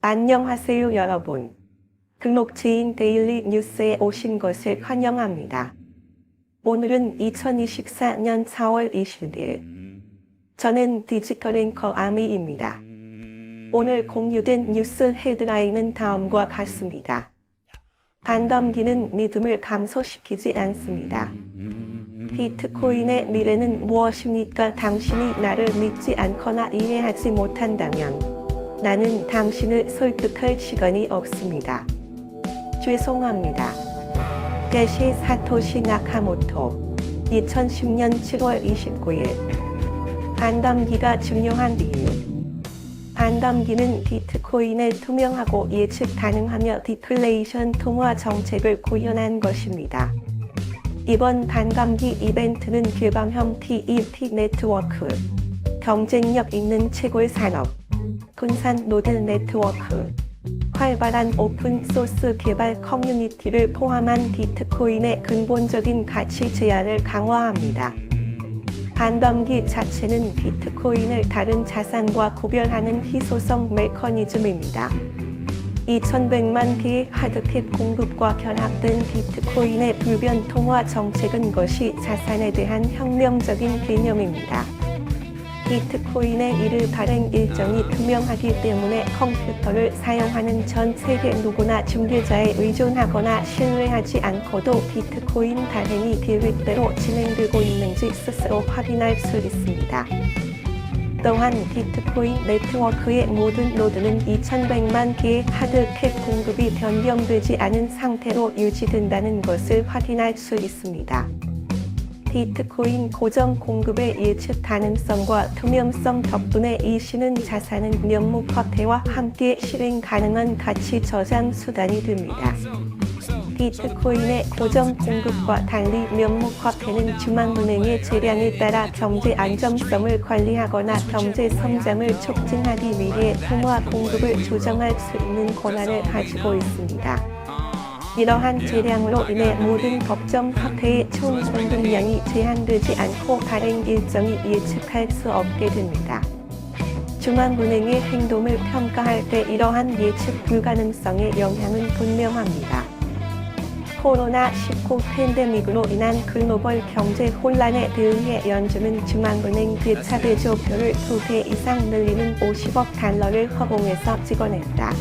안녕하세요 여러분. 등록지인 데일리 뉴스에 오신 것을 환영합니다. 오늘은 2024년 4월 20일. 저는 디지털 앵커 아미입니다. 오늘 공유된 뉴스 헤드라인은 다음과 같습니다. 반덤기는 믿음을 감소시키지 않습니다. 비트코인의 미래는 무엇입니까? 당신이 나를 믿지 않거나 이해하지 못한다면 나는 당신을 설득할 시간이 없습니다. 죄송합니다. 게시 사토시 나카모토 2010년 7월 29일. 반덤기가 중요한 이유. 반덤기는 비트코인을 투명하고 예측 가능하며 디플레이션 통화 정책을 구현한 것입니다. 이번 반감기 이벤트는 규범형 TEP 네트워크, 경쟁력 있는 채굴 산업, 분산 노드 네트워크, 활발한 오픈소스 개발 커뮤니티를 포함한 비트코인의 근본적인 가치 제한을 강화합니다. 반덤기 자체는 비트코인을 다른 자산과 구별하는 희소성 메커니즘입니다. 2100만 개의 하드캡 공급과 결합된 비트코인의 불변 통화 정책은 것이 자산에 대한 혁명적인 개념입니다. 비트코인의 이를 발행 일정이 투명하기 때문에 컴퓨터를 사용하는 전 세계 누구나 중개자에 의존하거나 신뢰하지 않고도 비트코인 발행이 계획대로 진행되고 있는지 스스로 확인할 수 있습니다. 또한 비트코인 네트워크의 모든 노드는 2100만 개의 하드캡 공급이 변경되지 않은 상태로 유지된다는 것을 확인할 수 있습니다. 비트코인 고정 공급의 예측 가능성과 투명성 덕분에 이 신은 자산은 명목화폐와 함께 실행 가능한 가치 저장 수단이 됩니다. 비트코인의 고정 공급과 달리 명목화폐는 중앙은행의 재량에 따라 경제 안정성을 관리하거나 경제 성장을 촉진하기 위해 통화 공급을 조정할 수 있는 권한을 가지고 있습니다. 이러한 재량으로 인해 모든 법정 화폐의 총 공급량이 제한되지 않고 발행 일정이 예측할 수 없게 됩니다. 중앙은행의 행동을 평가할 때 이러한 예측 불가능성의 영향은 분명합니다. 코로나19 팬데믹으로 인한 글로벌 경제 혼란에 대응해 연준은 중앙은행 대차 대조표를 2배 이상 늘리는 50억 달러를 허공에서 찍어냈다.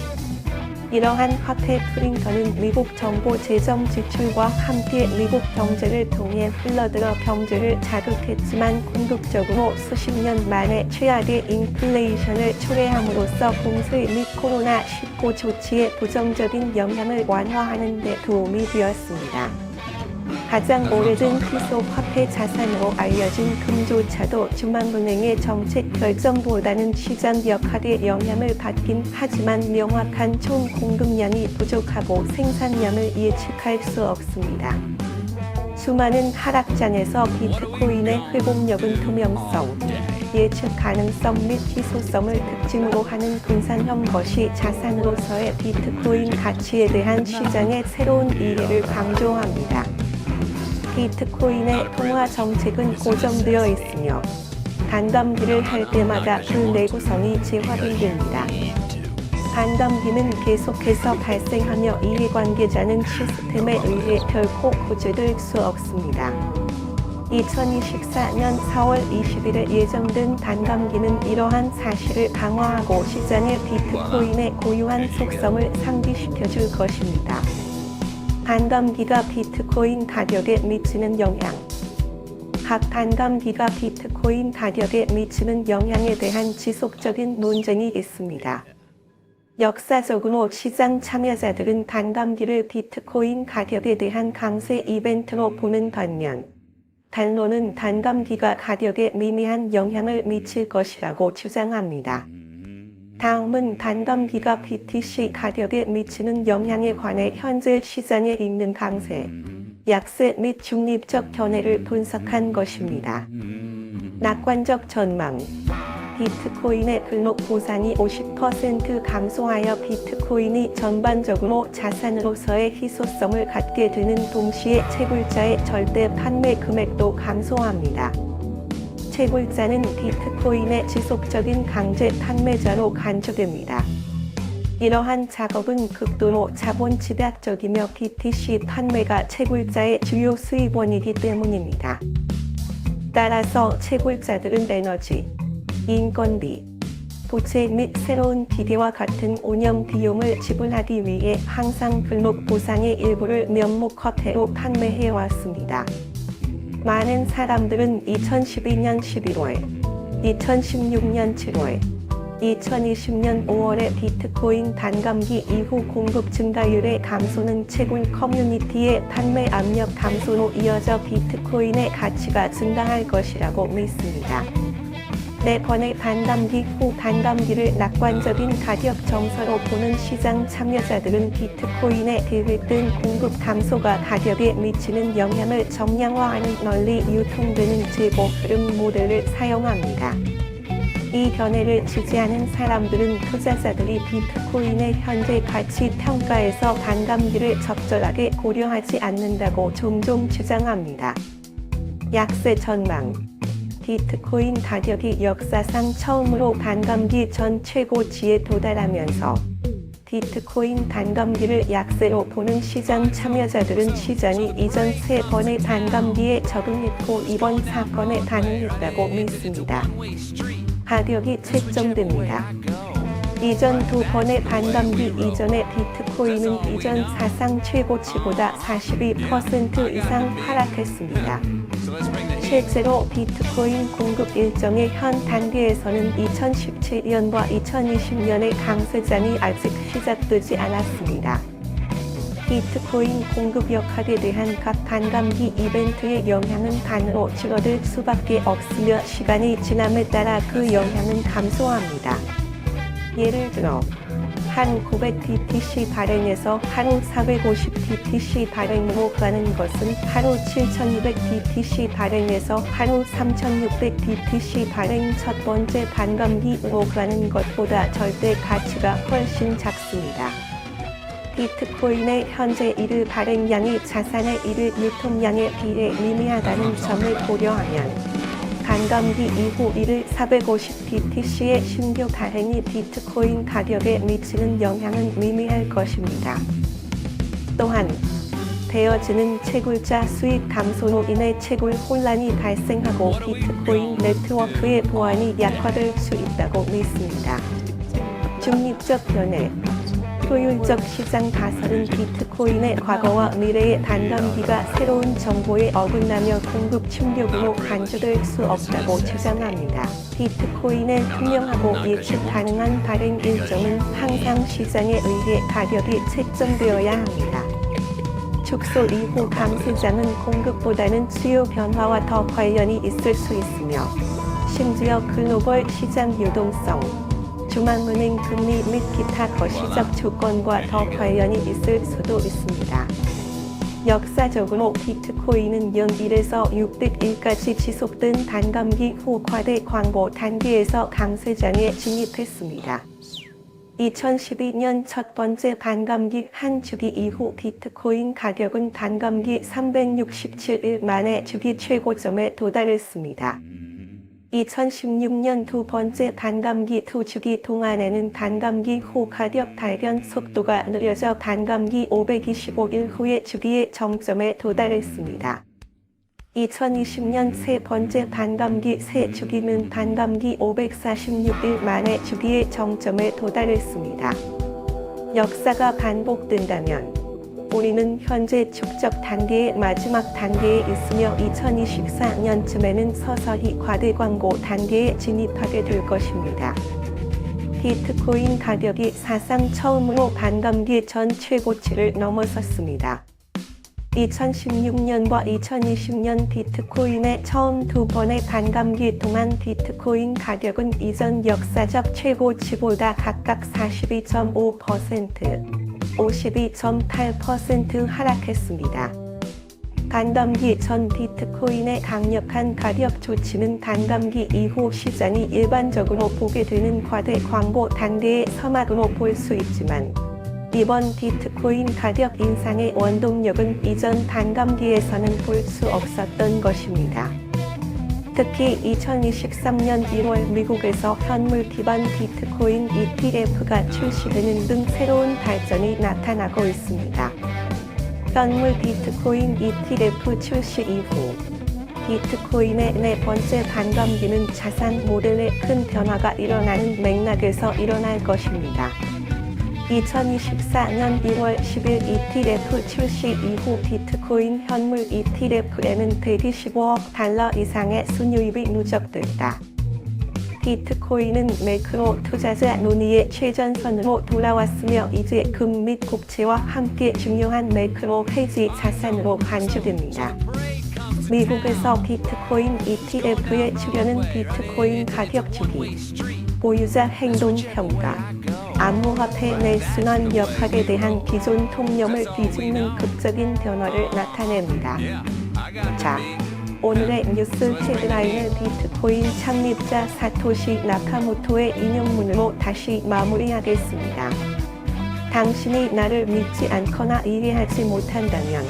이러한 화폐 프린터는 미국 정부 재정 지출과 함께 미국 경제를 통해 흘러들어 경제를 자극했지만 궁극적으로 수십 년 만에 최악의 인플레이션을 초래함으로써 공세 및 코로나19 조치의 부정적인 영향을 완화하는 데 도움이 되었습니다. 가장 오래된 희소 화폐 자산으로 알려진 금조차도 중앙은행의 정책 결정보다는 시장 역할에 영향을 받긴 하지만 명확한 총 공급량이 부족하고 생산량을 예측할 수 없습니다. 수많은 하락장에서 비트코인의 회복력은 투명성, 예측 가능성 및 희소성을 특징으로 하는 분산형 것이 자산으로서의 비트코인 가치에 대한 시장의 새로운 이해를 강조합니다. 비트코인의 통화 정책은 고정되어 있으며 반덤기를 할 때마다 그 내구성이 재확인됩니다. 반덤기는 계속해서 발생하며 이해관계자는 시스템에 의해 결코 구제될 수 없습니다. 2024년 4월 20일에 예정된 반덤기는 이러한 사실을 강화하고 시장에 비트코인의 고유한 속성을 상기시켜 줄 것입니다. 반덤기가 비트코인 가격에 미치는 영향. 각 반덤기가 비트코인 가격에 미치는 영향에 대한 지속적인 논쟁이 있습니다. 역사적으로 시장 참여자들은 반덤기를 비트코인 가격에 대한 강세 이벤트로 보는 반면, 단로는 반덤기가 가격에 미미한 영향을 미칠 것이라고 주장합니다. 다음은 반덤기가 BTC 가격에 미치는 영향에 관해 현재 시장에 있는 강세, 약세 및 중립적 견해를 분석한 것입니다. 낙관적 전망. 비트코인의 등록 보상이 50% 감소하여 비트코인이 전반적으로 자산으로서의 희소성을 갖게 되는 동시에 채굴자의 절대 판매 금액도 감소합니다. 채굴자는 비트코인의 지속적인 강제 판매자로 간주됩니다. 이러한 작업은 극도로 자본 집약적이며 BTC 판매가 채굴자의 주요 수입원이기 때문입니다. 따라서 채굴자들은 에너지, 인건비, 부채 및 새로운 기계와 같은 운영 비용을 지불하기 위해 항상 블록 보상의 일부를 명목화폐로 판매해 왔습니다. 많은 사람들은 2012년 11월, 2016년 7월, 2020년 5월의 비트코인 단감기 이후 공급 증가율의 감소는 채굴 커뮤니티의 판매 압력 감소로 이어져 비트코인의 가치가 증가할 것이라고 믿습니다. 4번의 단감기 후 단감기를 낙관적인 가격 정서로 보는 시장 참여자들은 비트코인의 계획된 공급 감소가 가격에 미치는 영향을 정량화하는 널리 유통되는 재고 흐름 모델을 사용합니다. 이 견해를 지지하는 사람들은 투자자들이 비트코인의 현재 가치 평가에서 단감기를 적절하게 고려하지 않는다고 종종 주장합니다. 약세 전망. 비트코인 가격이 역사상 처음으로 단감기 전 최고치에 도달하면서 비트코인 단감기를 약세로 보는 시장 참여자들은 시장이 이전 3번의 단감기에 적응했고 이번 사건에 반응했다고 믿습니다. 가격이 책정됩니다. 이전 2번의 단감기 이전의 비트코인은 이전 사상 최고치보다 42% 이상 하락했습니다. 실제로 비트코인 공급 일정의 현 단계에서는 2017년과 2020년의 강세장이 아직 시작되지 않았습니다. 비트코인 공급 역학에 대한 각 단감기 이벤트의 영향은 반으로 줄어들 수밖에 없으며 시간이 지남에 따라 그 영향은 감소합니다. 예를 들어 한 900BTC 발행에서 하루 450BTC 발행으로 가는 것은 하루 7200BTC 발행에서 하루 3600BTC 발행 첫 번째 단감기로 가는 것보다 절대 가치가 훨씬 작습니다. 비트코인의 현재 일일 발행량이 자산의 일일 유통량에 비해 미미하다는 점을 고려하면 단감기 이후 일일 450BTC의 신규 발행이 비트코인 가격에 미치는 영향은 미미할 것입니다. 또한 되어지는 채굴자 수익 감소로 인해 채굴 혼란이 발생하고 비트코인 네트워크의 보안이 약화될 수 있다고 믿습니다. 중립적 견해. 효율적 시장 가설은 비트코인의 과거와 미래의 단감기가 새로운 정보에 어긋나며 공급 충격으로 간주될 수 없다고 주장합니다. 비트코인의 투명하고 예측 가능한 발행 일정은 항상 시장에 의해 가격이 책정되어야 합니다. 축소 이후 강세장은 공급보다는 수요 변화와 더 관련이 있을 수 있으며 심지어 글로벌 시장 유동성, 중앙은행 금리 및 기타 거시적 조건과 더 관련이 있을 수도 있습니다. 역사적으로 비트코인은 0일에서 601까지 지속된 단감기 후 과대 광고 단계에서 강세장에 진입했습니다. 2012년 첫 번째 단감기 한 주기 이후 비트코인 가격은 단감기 367일 만에 주기 최고점에 도달했습니다. 2016년 두 번째 단감기 2주기 동안에는 단감기 후 가격 발견 속도가 느려져 단감기 525일 후의 주기의 정점에 도달했습니다. 2020년 세 번째 단감기 세 주기는 단감기 546일 만에 주기의 정점에 도달했습니다. 역사가 반복된다면 우리는 현재 축적 단계의 마지막 단계에 있으며 2024년쯤에는 서서히 과대 광고 단계에 진입하게 될 것입니다. 비트코인 가격이 사상 처음으로 단감기 전 최고치를 넘어섰습니다. 2016년과 2020년 비트코인의 처음 두 번의 단감기 동안 비트코인 가격은 이전 역사적 최고치보다 각각 42.5%, 52.8% 하락했습니다. 단감기 전 비트코인의 강력한 가격 조치는 단감기 이후 시장이 일반적으로 보게 되는 과대 광고 단계의 서막으로 볼 수 있지만 이번 비트코인 가격 인상의 원동력은 이전 단감기에서는 볼 수 없었던 것입니다. 특히 2023년 1월 미국에서 현물 기반 비트코인 ETF가 출시되는 등 새로운 발전이 나타나고 있습니다. 현물 비트코인 ETF 출시 이후 비트코인의 네 번째 반감기는 자산 모델에 큰 변화가 일어나는 맥락에서 일어날 것입니다. 2024년 1월 10일 ETF 출시 이후 비트코인 현물 ETF에는 대비 15억 달러 이상의 순유입이 누적됐다. 비트코인은 매크로 투자자 논의의 최전선으로 돌아왔으며 이제 금 및 국채와 함께 중요한 매크로 해지 자산으로 간주됩니다. 미국에서 비트코인 ETF에 출연은 비트코인 가격 주기, 보유자 행동 평가, 암호화폐 내 순환 역학에 대한 기존 통념을 뒤집는 극적인 변화를 나타냅니다. 자, 오늘의 뉴스 헤드라인을 비트코인 창립자 사토시 나카모토의 인용문으로 다시 마무리하겠습니다. 당신이 나를 믿지 않거나 이해하지 못한다면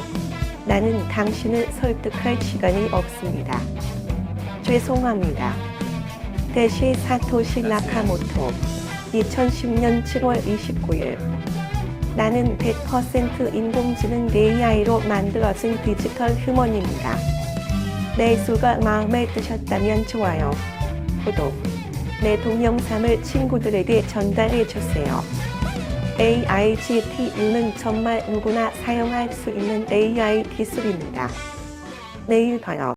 나는 당신을 설득할 시간이 없습니다. 죄송합니다. 대시 사토시 나카모토 2010년 7월 29일 나는 100% 인공지능 AI로 만들어진 디지털 휴먼입니다. 내수가 마음에 드셨다면 좋아요, 구독, 내 동영상을 친구들에게 전달해주세요. AIGPU는 정말 누구나 사용할 수 있는 AI 기술입니다. 내일 봐요.